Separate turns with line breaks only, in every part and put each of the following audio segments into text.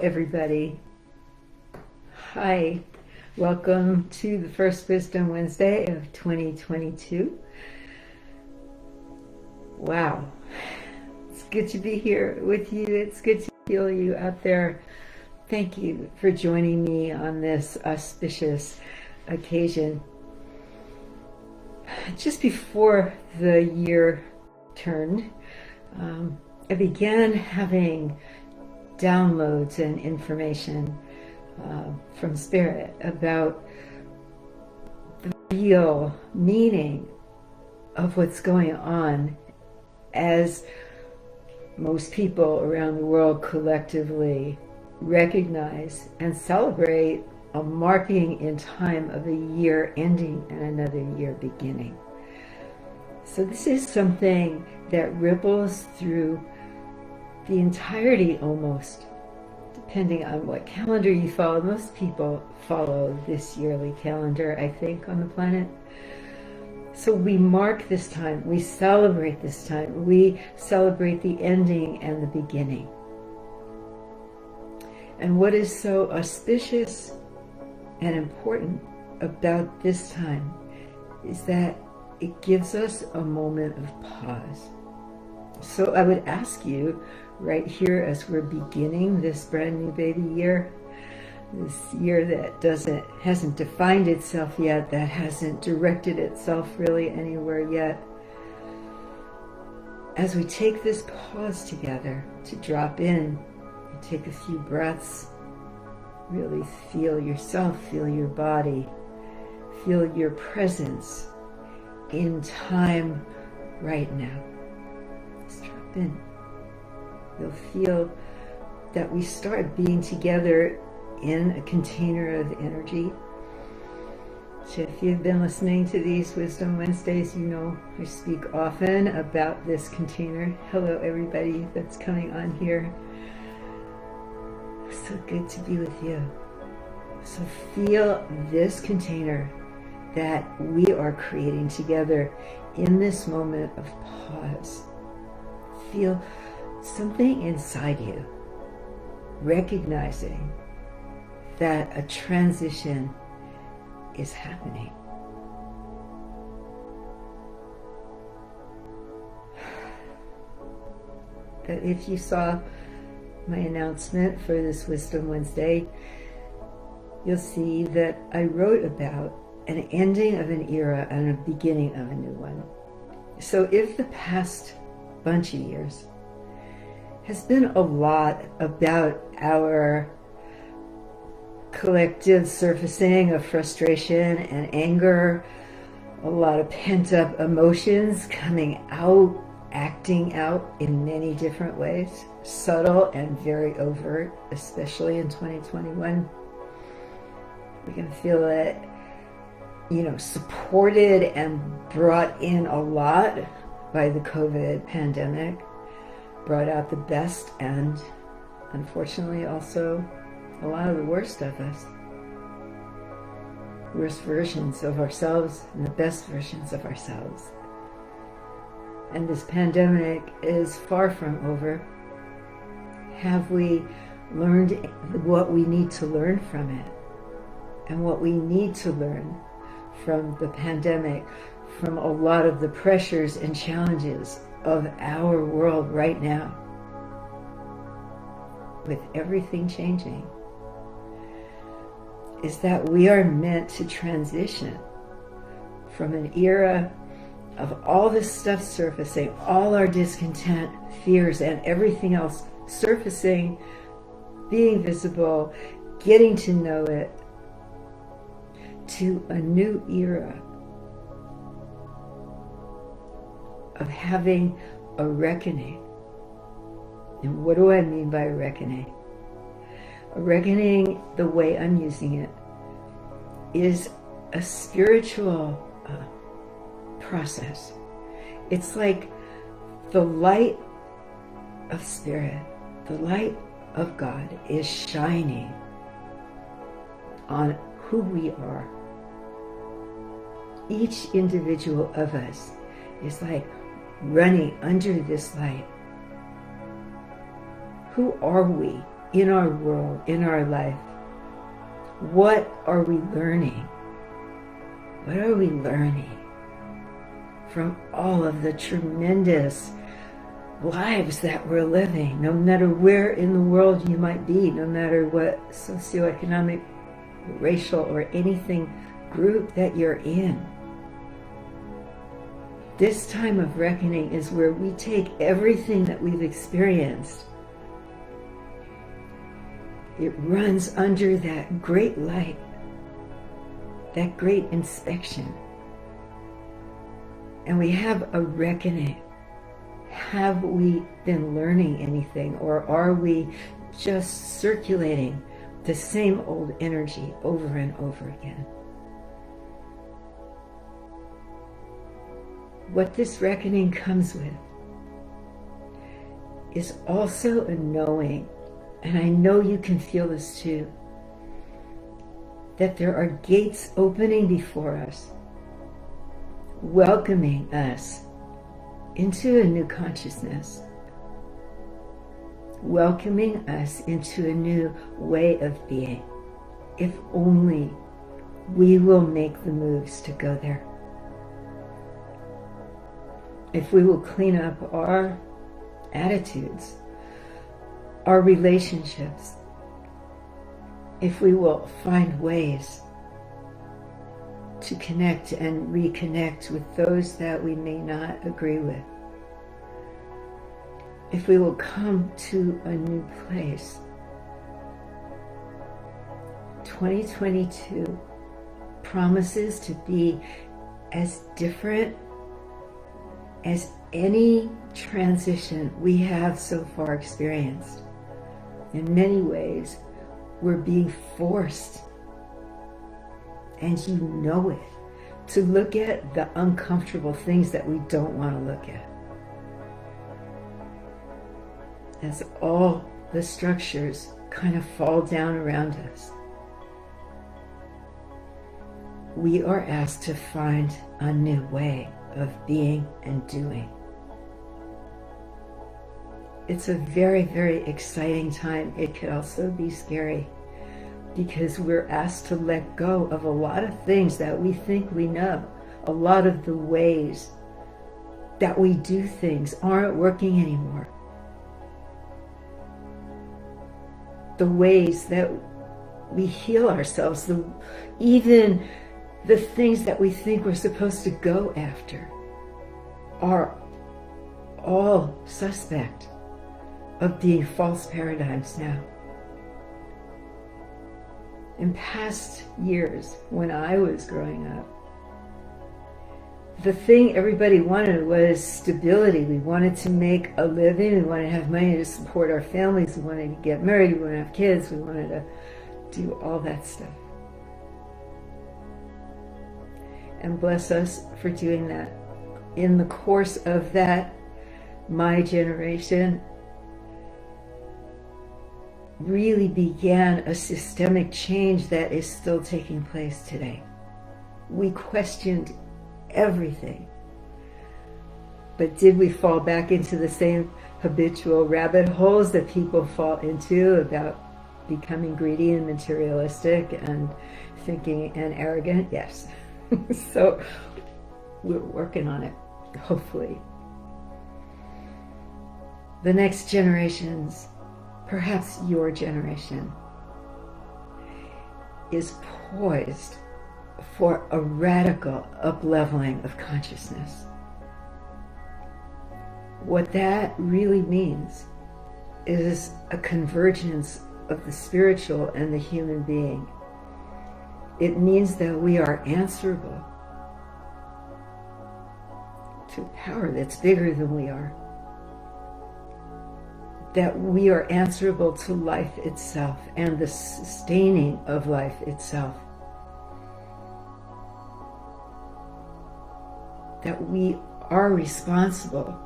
everybody. Hi, welcome to the first Wisdom Wednesday of 2022. Wow, it's good to be here with you. It's good to feel you out there. Thank you for joining me on this auspicious occasion. Just before the year turned, I began having downloads and information from Spirit about the real meaning of what's going on as most people around the world collectively recognize and celebrate a marking in time of a year ending and another year beginning. So this is something that ripples through the entirety almost, depending on what calendar you follow. Most people follow this yearly calendar, I think, on the planet. So we mark this time, we celebrate this time, we celebrate the ending and the beginning. And what is so auspicious and important about this time is that it gives us a moment of pause. So I would ask you right here as we're beginning this brand new baby year, this year that hasn't defined itself yet, that hasn't directed itself really anywhere yet, as we take this pause together to drop in and take a few breaths, really feel yourself, feel your body, feel your presence in time right now. Just drop in. You'll feel that we start being together in a container of energy. So if you've been listening to these Wisdom Wednesdays, you know I speak often about this container. Hello everybody that's coming on here. So good to be with you. So feel this container that we are creating together in this moment of pause. Feel something inside you recognizing that a transition is happening. That if you saw my announcement for this Wisdom Wednesday, you'll see that I wrote about an ending of an era and a beginning of a new one. So if the past bunch of years has been a lot about our collective surfacing of frustration and anger, a lot of pent-up emotions coming out, acting out in many different ways, subtle and very overt, especially in 2021. We can feel it, supported and brought in a lot by the COVID pandemic, brought out the best and unfortunately also a lot of the worst of us. Worst versions of ourselves and the best versions of ourselves. And this pandemic is far from over. Have we learned what we need to learn from it? And what we need to learn from the pandemic, from a lot of the pressures and challenges of our world right now, with everything changing, is that we are meant to transition from an era of all this stuff surfacing, all our discontent, fears, and everything else surfacing, being visible, getting to know it, to a new era of having a reckoning. And what do I mean by a reckoning? A reckoning, the way I'm using it, is a spiritual process. It's like the light of Spirit, the light of God is shining on who we are. Each individual of us is like running under this light. Who are we in our world, in our life? What are we learning? What are we learning from all of the tremendous lives that we're living, no matter where in the world you might be, no matter what socioeconomic, racial, or anything group that you're in? This time of reckoning is where we take everything that we've experienced. It runs under that great light, that great inspection. And we have a reckoning. Have we been learning anything, or are we just circulating the same old energy over and over again? What this reckoning comes with is also a knowing, and I know you can feel this too, that there are gates opening before us, welcoming us into a new consciousness, welcoming us into a new way of being, if only we will make the moves to go there. If we will clean up our attitudes, our relationships, if we will find ways to connect and reconnect with those that we may not agree with, if we will come to a new place. 2022 promises to be as different as any transition we have so far experienced. In many ways, we're being forced, and you know it, to look at the uncomfortable things that we don't want to look at. As all the structures kind of fall down around us, we are asked to find a new way of being and doing. It's a very, very exciting time. It could also be scary, because we're asked to let go of a lot of things that we think we know. A lot of the ways that we do things aren't working anymore. The ways that we heal ourselves, even the things that we think we're supposed to go after, are all suspect of being false paradigms now. In past years, when I was growing up, the thing everybody wanted was stability. We wanted to make a living, we wanted to have money to support our families, we wanted to get married, we wanted to have kids, we wanted to do all that stuff. And bless us for doing that. In the course of that, my generation really began a systemic change that is still taking place today. We questioned everything. But did we fall back into the same habitual rabbit holes that people fall into about becoming greedy and materialistic and thinking and arrogant? Yes. So we're working on it, hopefully. The next generations, perhaps your generation, is poised for a radical up-leveling of consciousness. What that really means is a convergence of the spiritual and the human being. It means that we are answerable to power that's bigger than we are. That we are answerable to life itself and the sustaining of life itself. That we are responsible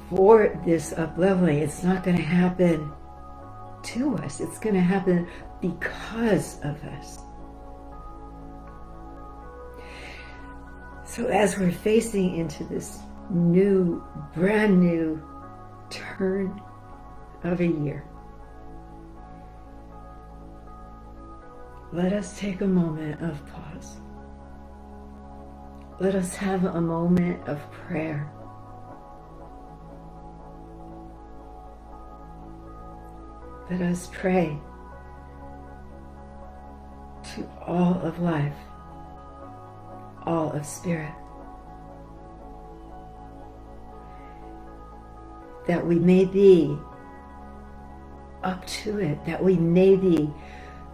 for this up-leveling. It's not going to happen to us. It's going to happen because of us. So as we're facing into this brand new turn of a year, let us take a moment of pause. Let us have a moment of prayer. Let us pray to all of life, all of spirit, that we may be up to it, that we may be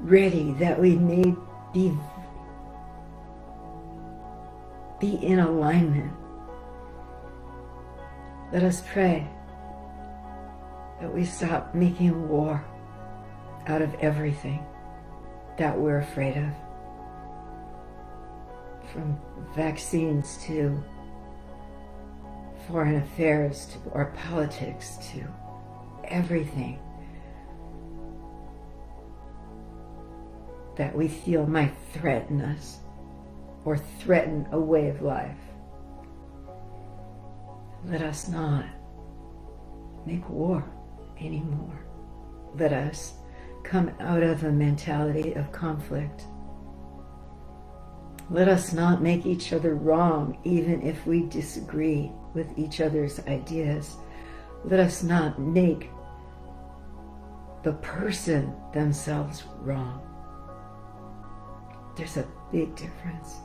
ready, that we may be in alignment. Let us pray that we stop making war out of everything that we're afraid of, from vaccines to foreign affairs to our politics to everything that we feel might threaten us or threaten a way of life. Let us not make war anymore. Let us come out of a mentality of conflict. Let us not make each other wrong, even if we disagree with each other's ideas. Let us not make the person themselves wrong. There's a big difference.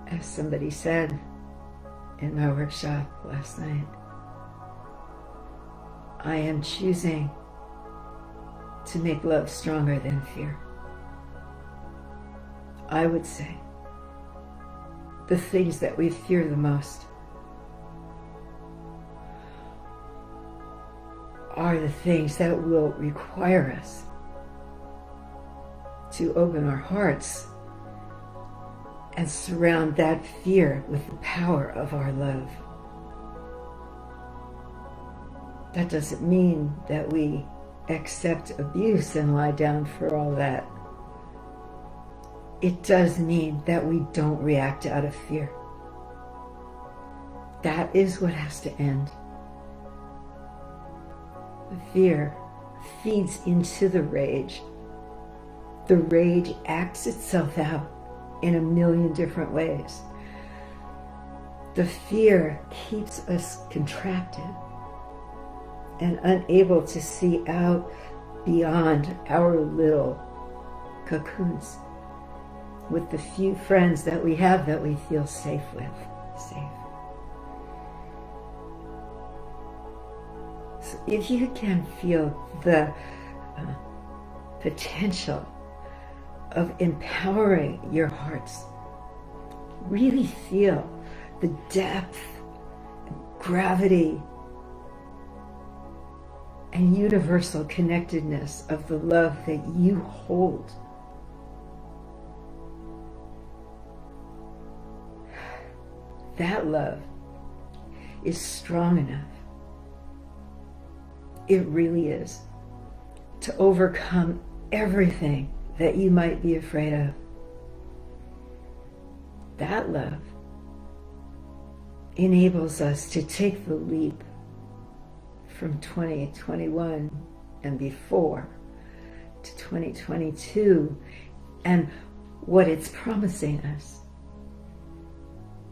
As somebody said in my workshop last night, I am choosing to make love stronger than fear. I would say the things that we fear the most are the things that will require us to open our hearts and surround that fear with the power of our love. That doesn't mean that we accept abuse and lie down for all that. It does mean that we don't react out of fear. That is what has to end. The fear feeds into the rage. The rage acts itself out in a million different ways. The fear keeps us contracted and unable to see out beyond our little cocoons with the few friends that we have that we feel safe with. So if you can feel the potential of empowering your hearts, really feel the depth, gravity, and universal connectedness of the love that you hold. That love is strong enough. It really is, to overcome everything that you might be afraid of. That love enables us to take the leap from 2021 and before to 2022 and what it's promising us.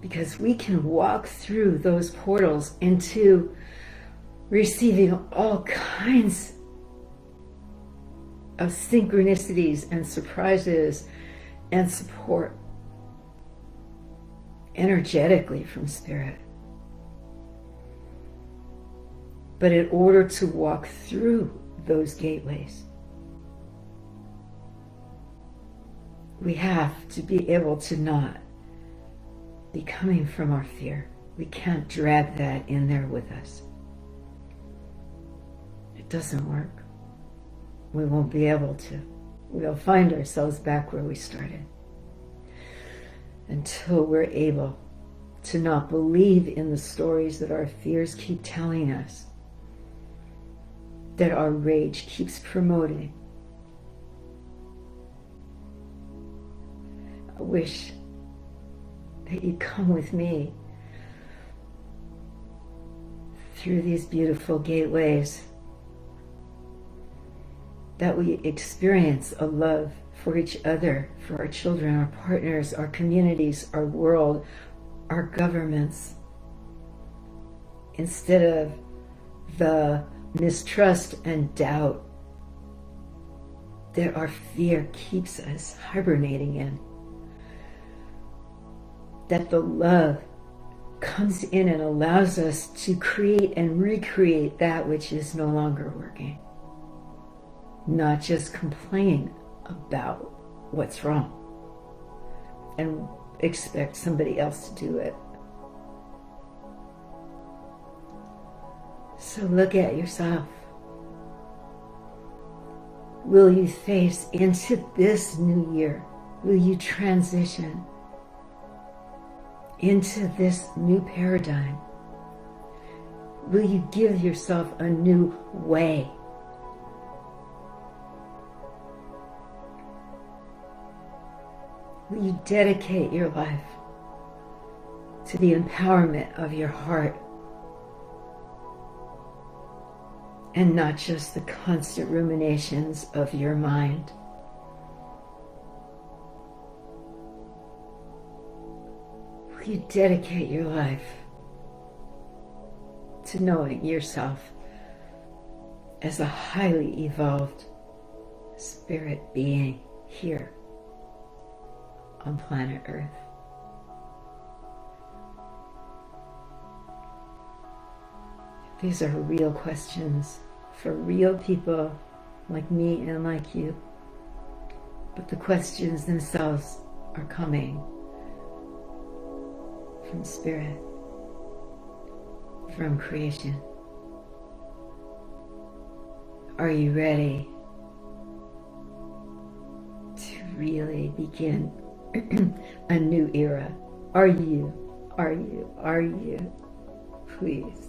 Because we can walk through those portals into receiving all kinds of synchronicities and surprises and support energetically from Spirit. But in order to walk through those gateways, we have to be able to not be coming from our fear. We can't drag that in there with us. It doesn't work. We won't be able to. We'll find ourselves back where we started until we're able to not believe in the stories that our fears keep telling us, that our rage keeps promoting. I wish that you'd come with me through these beautiful gateways, that we experience a love for each other, for our children, our partners, our communities, our world, our governments, instead of the mistrust and doubt that our fear keeps us hibernating in. That the love comes in and allows us to create and recreate that which is no longer working. Not just complain about what's wrong and expect somebody else to do it. So look at yourself. Will you face into this new year? Will you transition into this new paradigm? Will you give yourself a new way? Will you dedicate your life to the empowerment of your heart and not just the constant ruminations of your mind? Will you dedicate your life to knowing yourself as a highly evolved spirit being here on planet Earth? These are real questions for real people like me and like you. But the questions themselves are coming from spirit, from creation. Are you ready to really begin a new era? Are you? Please,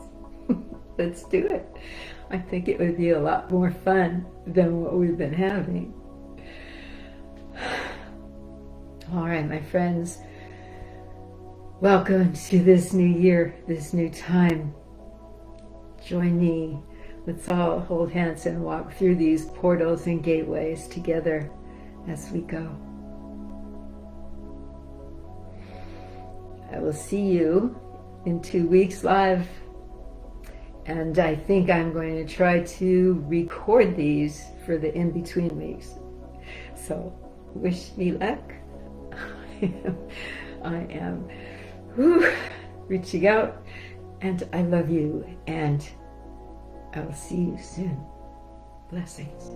let's do it. I think it would be a lot more fun than what we've been having. All right, my friends, welcome to this new year, this new time. Join me. Let's all hold hands and walk through these portals and gateways together as we go. I will see you in 2 weeks live, and I think I'm going to try to record these for the in-between weeks. So wish me luck. I am reaching out, and I love you, and I will see you soon. Blessings.